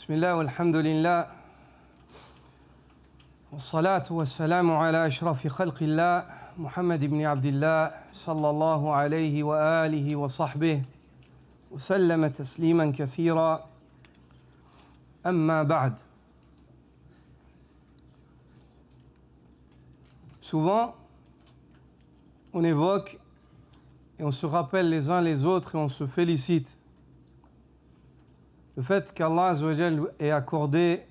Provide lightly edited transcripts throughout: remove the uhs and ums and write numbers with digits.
بسم الله والحمد لله والصلاة والسلام على أشرف خلق الله محمد بن عبد الله صلى الله عليه وآله وصحبه وسلم تسليما كثيرا أما بعد. Souvent, on évoque et on se rappelle les uns les autres et on se félicite. Le fait qu'Allah Azza wa Jal ait accordé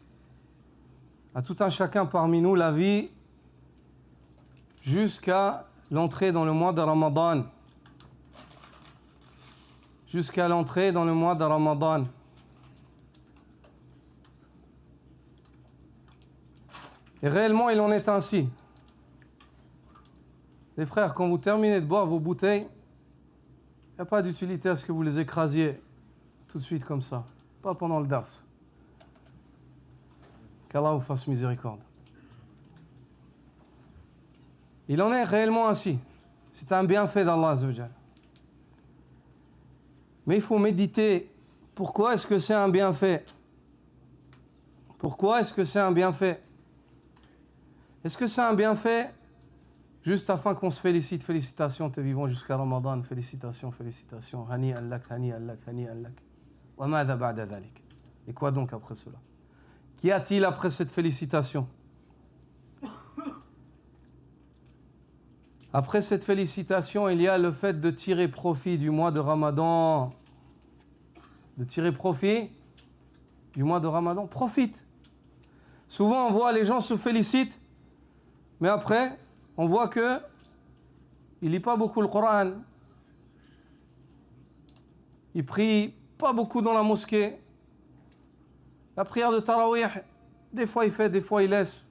à tout un chacun parmi nous la vie jusqu'à l'entrée dans le mois de Ramadan. Jusqu'à l'entrée dans le mois de Ramadan. Et réellement, il en est ainsi. Les frères, quand vous terminez de boire vos bouteilles, il n'y a pas d'utilité à ce que vous les écrasiez tout de suite comme ça. Pas pendant le dars. Qu'Allah vous fasse miséricorde. Il en est réellement ainsi. C'est un bienfait d'Allah Azza wa Jal. Mais il faut méditer. Pourquoi est-ce que c'est un bienfait? Pourquoi est-ce que c'est un bienfait? Est-ce que c'est un bienfait juste afin qu'on se félicite? Félicitations, t'es vivant jusqu'à Ramadan. Félicitations, félicitations. Hani allak, hani allak, hani allak. Et quoi donc après cela? Qu'y a-t-il après cette félicitation? Après cette félicitation, il y a le fait de tirer profit du mois de Ramadan. De tirer profit du mois de Ramadan. Profite. Souvent, on voit les gens se félicitent, mais après, on voit que il lit pas beaucoup le Coran. Il prie pas beaucoup dans la mosquée. La prière de Tarawih, des fois il fait, des fois il laisse.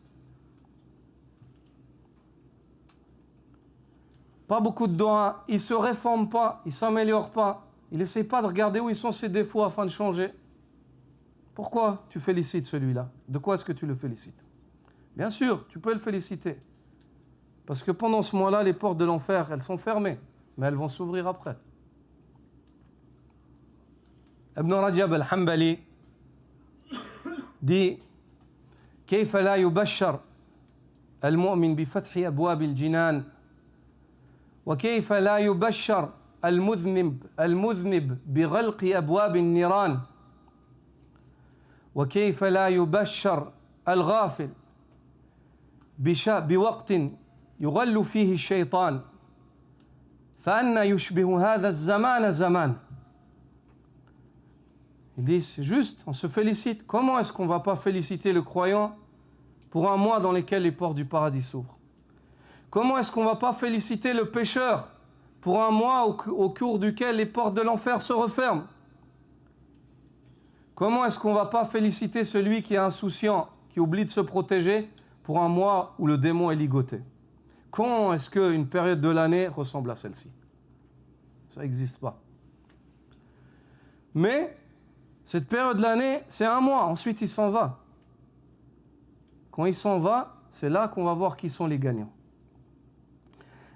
Pas beaucoup de doigts. Il ne se réforme pas, il ne s'améliore pas. Il n'essaie pas de regarder où ils sont ses défauts afin de changer. Pourquoi tu félicites celui-là? De quoi est-ce que tu le félicites? Bien sûr, tu peux le féliciter. Parce que pendant ce mois-là, les portes de l'enfer, elles sont fermées. Mais elles vont s'ouvrir après. Ibn Rajab al-Hanbali dit كيف لا يبشر المؤمن بفتح أبواب الجنان وكيف لا يبشر المذنب بغلق أبواب النيران وكيف لا يبشر الغافل بوقت يغل فيه الشيطان فأنا يشبه هذا الزمان زمان. Il dit, c'est juste, on se félicite. Comment est-ce qu'on ne va pas féliciter le croyant pour un mois dans lequel les portes du paradis s'ouvrent? Comment est-ce qu'on ne va pas féliciter le pécheur pour un mois au cours duquel les portes de l'enfer se referment? Comment est-ce qu'on ne va pas féliciter celui qui est insouciant, qui oublie de se protéger pour un mois où le démon est ligoté? Comment est-ce qu'une période de l'année ressemble à celle-ci? Ça n'existe pas. Mais cette période de l'année, c'est un mois. Ensuite, il s'en va. Quand il s'en va, c'est là qu'on va voir qui sont les gagnants.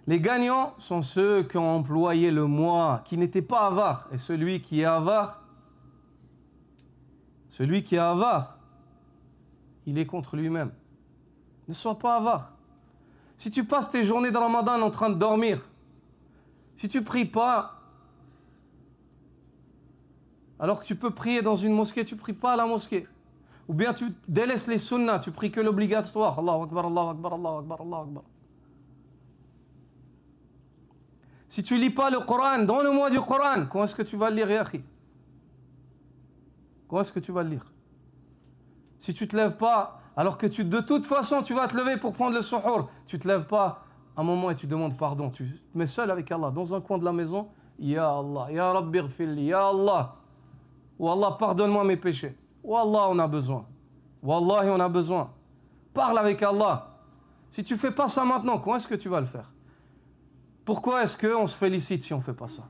Les gagnants sont ceux qui ont employé le mois, qui n'étaient pas avares. Et celui qui est avare, il est contre lui-même. Ne sois pas avare. Si tu passes tes journées de Ramadan en train de dormir, si tu ne pries pas, alors que tu peux prier dans une mosquée, tu ne pries pas à la mosquée. Ou bien tu délaisses les sunnahs, tu pries que l'obligatoire. Allahu Akbar, Allahu Akbar, Allahu Akbar, Allahu Akbar. Si tu ne lis pas le Coran, dans le mois du Coran, comment est-ce que tu vas le lire, Yahi? Comment est-ce que tu vas le lire? Si tu ne te lèves pas, alors que de toute façon tu vas te lever pour prendre le suhour, tu ne te lèves pas un moment et tu demandes pardon. Tu te mets seul avec Allah, dans un coin de la maison. Ya Allah, Ya Rabbi ghfirli, Ya Allah. Oh Allah, pardonne-moi mes péchés. Oh Allah, on a besoin. Wallahi, on a besoin. Parle avec Allah. Si tu ne fais pas ça maintenant, comment est-ce que tu vas le faire? Pourquoi est-ce qu'on se félicite si on ne fait pas ça?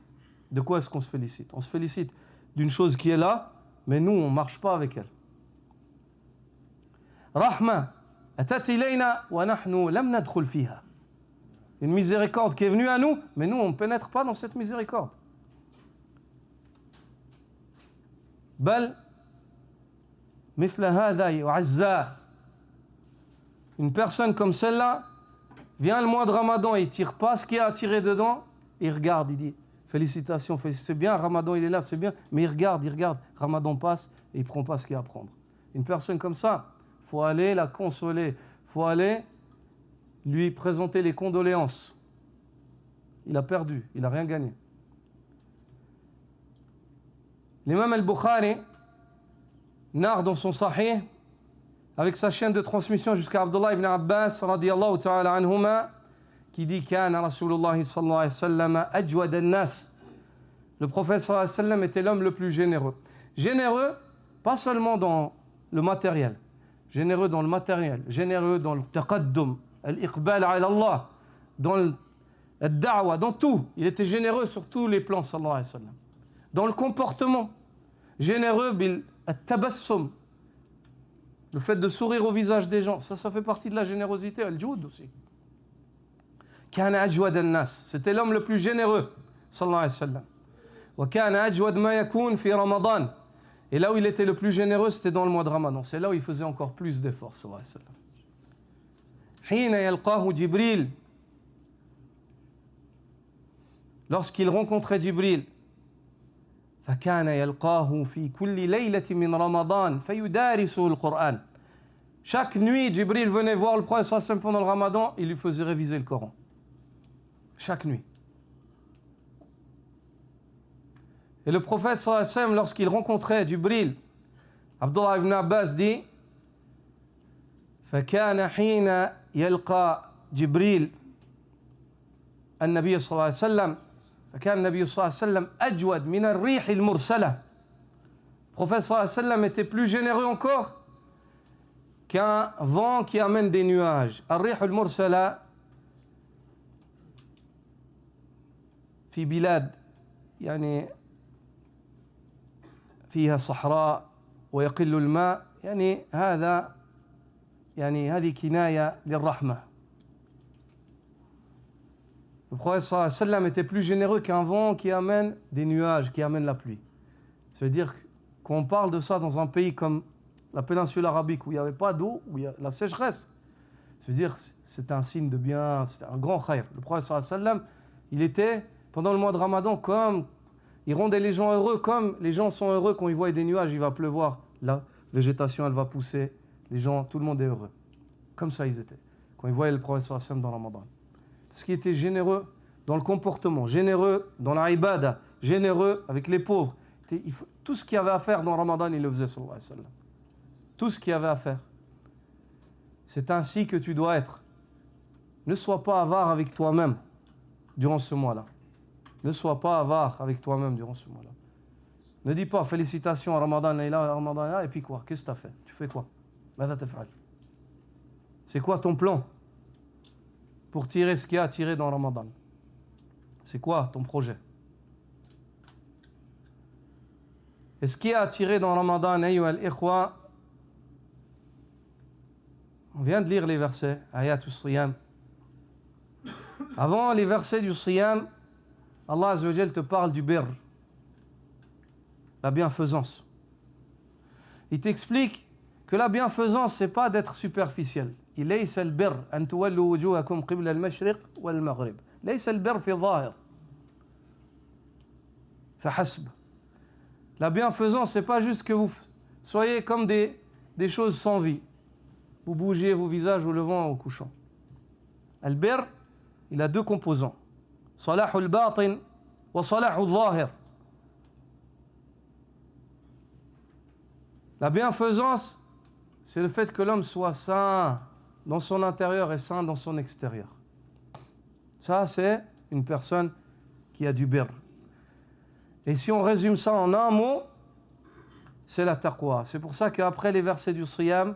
De quoi est-ce qu'on se félicite? On se félicite d'une chose qui est là, mais nous, on ne marche pas avec elle. Rahma, atat ilayna wa nahnu lam nadkhul fiha. Une miséricorde qui est venue à nous, mais nous, on ne pénètre pas dans cette miséricorde. بل مثل هذا يعزى. Une personne comme celle-là, vient le mois de Ramadan, il ne tire pas ce qu'il y a à tirer dedans, il regarde, il dit félicitations, c'est bien, Ramadan il est là, c'est bien, mais il regarde, Ramadan passe et il ne prend pas ce qu'il y a à prendre. Une personne comme ça, il faut aller la consoler, il faut aller lui présenter les condoléances. Il a perdu, il n'a rien gagné. L'imam al-Bukhari narre dans son Sahih, avec sa chaîne de transmission jusqu'à Abdullah ibn Abbas radiyallahu ta'ala anhuma, qui dit Kana Rasulullah sallallahu alayhi wa sallam ajwad an-nas. Le prophète sallallahu alayhi wa sallam était l'homme le plus généreux. Généreux, pas seulement dans le matériel, généreux dans le matériel, généreux dans le taqaddum, al-iqbal ala Allah, dans le da'wa, dans tout. Il était généreux sur tous les plans sallallahu alayhi wa sallam. Dans le comportement, généreux bil tabassum, le fait de sourire au visage des gens, ça fait partie de la générosité, al-joud aussi. Kana ajwad an-nas, c'était l'homme le plus généreux, sallallahu alayhi wa sallam. Wa kana ajwad ma yakun fi Ramadan. Et là où il était le plus généreux, c'était dans le mois de Ramadan. C'est là où il faisait encore plus d'efforts, sallallahu alayhi wa sallam. Hina yalqahu Jibril. Lorsqu'il rencontrait Jibril, فكان يلقاه في كل ليلة من رمضان فيدارسه القرآن. Chaque nuit, Jibril venait voir le prophète sallallahu alayhi wa sallam pendant le Ramadan, il lui faisait réviser le Coran. Chaque nuit. Et le prophète sallallahu alayhi wa sallam, lorsqu'il rencontrait Jibril, Abdullah ibn Abbas dit فكان حين يلقى جبريل النبي صلى الله عليه وسلم فكان النبي صلى الله عليه وسلم أجود من الريح المرسلة. Le prophète sallallahu alayhi wa sallam était plus généreux encore qu'un vent qui amène des nuages. الريح المرسلة في بلاد يعني فيها صحراء ويقل الماء يعني هذا يعني هذه كناية للرحمة. Le prophète sallallahu alayhi wa sallam était plus généreux qu'un vent qui amène des nuages, qui amène la pluie. Ça veut dire qu'on parle de ça dans un pays comme la péninsule arabique où il n'y avait pas d'eau, où il y a la sécheresse. Ça veut dire c'est un signe de bien, c'est un grand khayr. Le prophète sallallahu alayhi wa sallam, il était pendant le mois de Ramadan comme il rendait les gens heureux, comme les gens sont heureux quand ils voient des nuages, il va pleuvoir, la végétation elle va pousser, les gens, tout le monde est heureux. Comme ça ils étaient quand ils voyaient le prophète sallallahu alayhi wa sallam dans le Ramadan. Parce qu'il était généreux dans le comportement, généreux dans la ibada, généreux avec les pauvres. Tout ce qu'il y avait à faire dans le Ramadan, il le faisait, sallallahu alayhi wa sallam. Tout ce qu'il y avait à faire. C'est ainsi que tu dois être. Ne sois pas avare avec toi-même durant ce mois-là. Ne sois pas avare avec toi-même durant ce mois-là. Ne dis pas félicitations à Ramadan, et puis quoi? Qu'est-ce que tu as fait? Tu fais quoi? C'est quoi ton plan pour tirer ce qu'il y a à tirer dans Ramadan? C'est quoi ton projet? Et ce qu'il y a à tirer dans Ramadan, ayyuha al-ikhwa, on vient de lire les versets, ayatul siyam. Avant les versets du siyam, Allah Azza wa Jal te parle du birr, la bienfaisance. Il t'explique que la bienfaisance, c'est pas d'être superficiel. ليس البر أن تولوا وجوهكم قبل المشرق والمغرب. ليس البر في ظاهر فحسب. La bienfaisance, c'est pas juste que vous soyez comme des choses sans vie. Vous bougez vos visages au levant et au couchant. Al-birr, il a deux composants. صلاح الباطن وصلاح الظاهر. La bienfaisance, c'est le fait que l'homme soit sain dans son intérieur et sain dans son extérieur. Ça, c'est une personne qui a du birr. Et si on résume ça en un mot, c'est la taqwa. C'est pour ça qu'après les versets du siyam,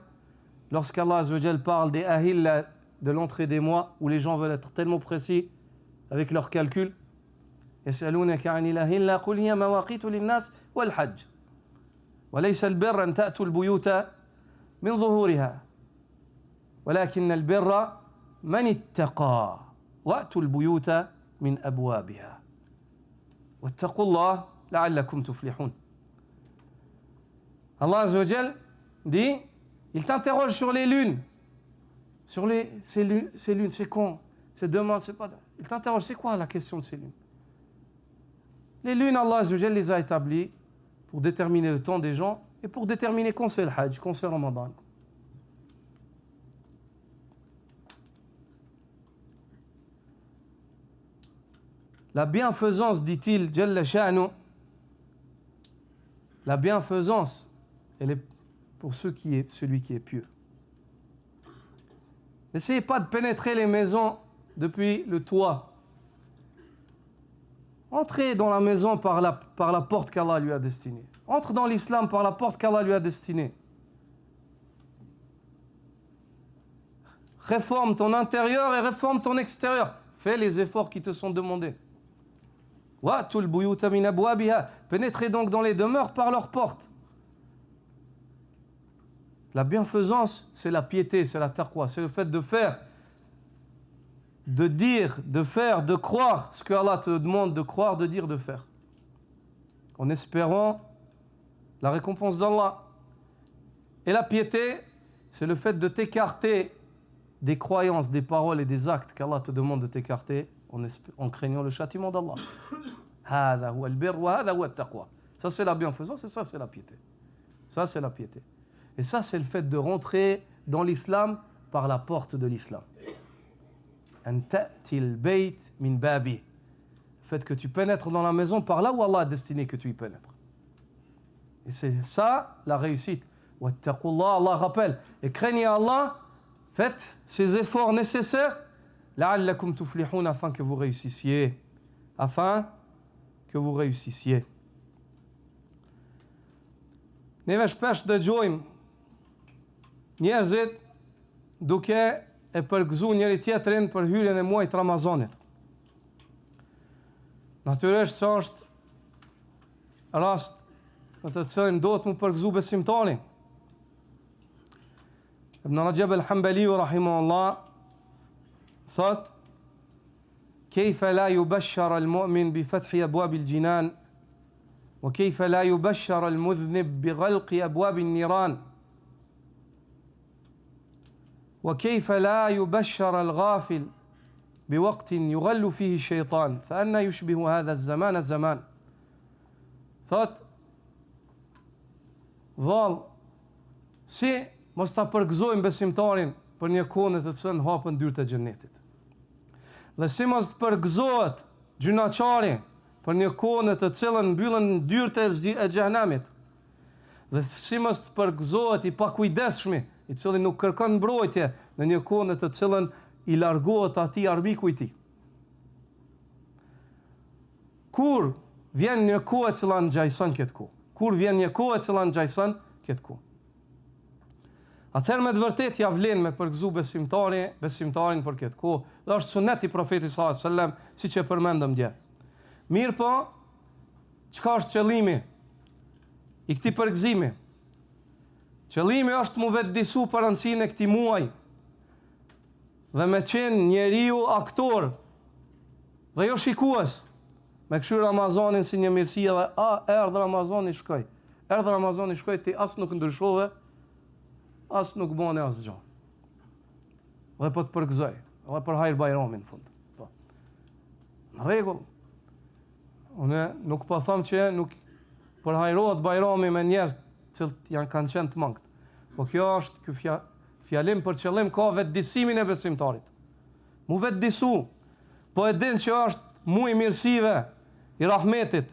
lorsqu'Allah Azza wa Jal parle des ahilla, de l'entrée des mois, où les gens veulent être tellement précis avec leurs calculs, يسألونك عن الأهلة قل هي مواقيت للناس والحج وليس البر أن تأتوا البيوت من ظهورها ولكن البر من اتقى وأتوا البيوت من أبوابها واتقوا الله لعلكم تفلحون. Allah Azza wa Jal dit, il t'interroge sur les lunes. Ces lunes, c'est quand? C'est demain, c'est pas... Il t'interroge, c'est quoi la question de ces lunes? Les lunes, Allah Azza wa Jalla les a établies pour déterminer le temps des gens et pour déterminer quand c'est le Hajj, quand c'est Ramadan. La bienfaisance, dit-il, Jalla Sha'nu, la bienfaisance, elle est pour celui qui est pieux. N'essayez pas de pénétrer les maisons depuis le toit. Entrez dans la maison par la porte qu'Allah lui a destinée. Entre dans l'islam par la porte qu'Allah lui a destinée. Réforme ton intérieur et réforme ton extérieur. Fais les efforts qui te sont demandés. Pénétrez donc dans les demeures par leurs portes. La bienfaisance, c'est la piété, c'est la taqwa, c'est le fait de faire, de dire, de faire, de croire ce que Allah te demande de croire, de dire, de faire. En espérant la récompense d'Allah. Et la piété, c'est le fait de t'écarter des croyances, des paroles et des actes qu'Allah te demande de t'écarter en craignant le châtiment d'Allah. Ça c'est la bienfaisance et ça c'est la piété. Ça c'est la piété. Et ça c'est le fait de rentrer dans l'islam par la porte de l'islam. Le fait que tu pénètres dans la maison par là où Allah a destiné que tu y pénètres. Et c'est ça la réussite. Allah rappelle. Et craignez Allah, faites ces efforts nécessaires لعلكم تفلحون afin que vous réussissiez. Afin que vous réussissiez. Neve shpesh dëgjojmë njerëzit duke e përgëzuar njëri tjetrin për hyrjen e muajit Ramazanit. Natyrisht se është rast në të cilin do të mu përgëzu besimtari. Ibn Rajab al-Hanbali rahimahullah thot كيف لا يبشر المؤمن بفتح أبواب الجنان وكيف لا يبشر المذنب بغلق أبواب النيران وكيف لا يبشر الغافل بوقت يغل فيه الشيطان فأنا يشبه هذا الزمان الزمان thot vallë si mos ta përgëzojmë besimtarin për një kohë në të cilën hapën dyert e xhenetit. Dhe si mos të përgëzohet gjynaqari për një kohë në të cilën mbyllen dyert e xhenemit. Dhe si mos të përgëzohet i pakujdesshmi, i cili nuk kërkon mbrojtje në një kohë në të cilën i largohet atij armiku i tij. Kur vjen një kohë e cila ngjajson këtë kohë. Kur vjen një kohë e cila ngjajson këtë kohë. Atëherë me të vërtet ja vlen me përgëzu besimtarin për këtë kohë. Dhe është sunet i profetit sallallahu alajhi wasallam, siç e përmendëm dje. Mirë po, çka është qëllimi i këtij përgëzimi? Qëllimi është mu vetëdijsu për rëndësinë e këtij muaji. Dhe me qenë njeriu aktor dhe jo shikues. Me këshir Ramazanin si një mirësi dhe erdhë Ramazani shkoj. Erdhë Ramazani shkoj, ti as nuk ndryshove, as nuk bone as gjë. Dhe po të përgëzoj, dhe për hajr Bajramin në fund. Po. Në rregull. Unë nuk po them që nuk përhajrohet Bajrami me njerëz që kanë qenë të mangët. Po kjo është ky fjalim për qëllim ka vetëdijsimin e besimtarit. Mu vetëdijsu. Po e din që është muaj i mirësive, i rahmetit.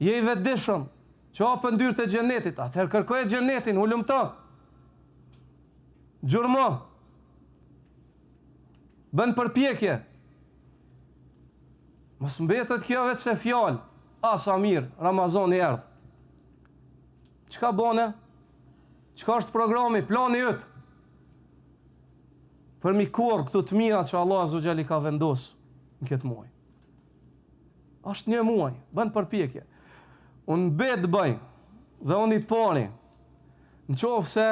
Je i vetëdijshëm që hapën dyert e xhenetit, atëherë kërkoje xhenetin, ulumto. Gjurmo. Bën përpjekje. Mos mbetet kjo vetë se fjalë. Sa mirë, Ramazani erdh. Çka bone? Çka është programi, plani yt? Për mi korr këto të mira që Allah Azza wa Jalla ka vendosur në këtë muaj. Është një muaj, bën përpjekje. Unë bet bëj, dhe unë i pari, në qofë se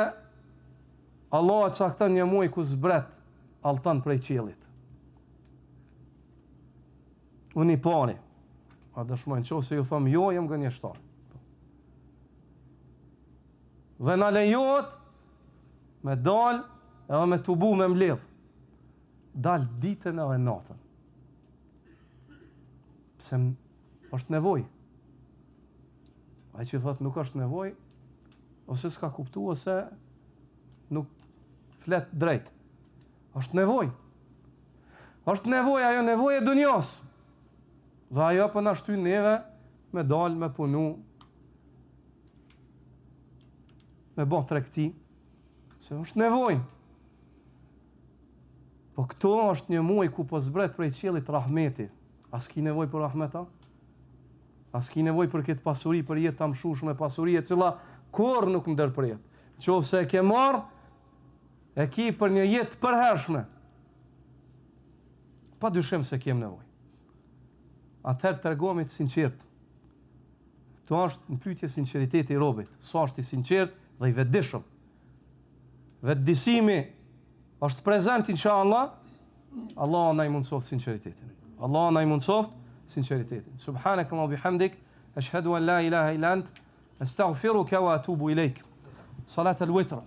Allah e cakton një muaj ku zbret altan prej qiellit. Unë i pari. A dëshmoj, në qofë se ju thëmë jo, jem gënjeshtar. Dhe na lejohet me dal edhe me tubu me mbledh. Dal ditën edhe natën. Pse është nevojë. Ai që thot nuk është nevojë, ose s'ka kuptu, ose nuk flet drejt. Është nevojë. Është nevojë, ajo nevojë e dunjos. Dhe ajo për na shtyn neve me dal, me punu, me bë tregti, se është nevojë. Po këto është një muaj ku po zbret prej qiellit rahmeti. As ki nevojë për rahmeta? As ki nevojë për këtë pasuri, për jetë të mshushme, pasuri e cila kur nuk ndërpret. Qofse e ke marr, e ki për një jetë të përhershme. Pa dyshim se kem nevojë. Atëherë tregomi të sinqert. Këto është në pyetje sinqeriteti i robit. Sa është i sinqert dhe i vetëdijshëm. Vetëdijsimi është prezant inshallah. Allah na i mundsoft sinqeritetin. Allah na i mundsoft sinqeritetin. Subhanakallahumma bihamdik, ashhadu an la ilaha illa ant, astaghfiruka wa atubu ilaik. Salat al-witr.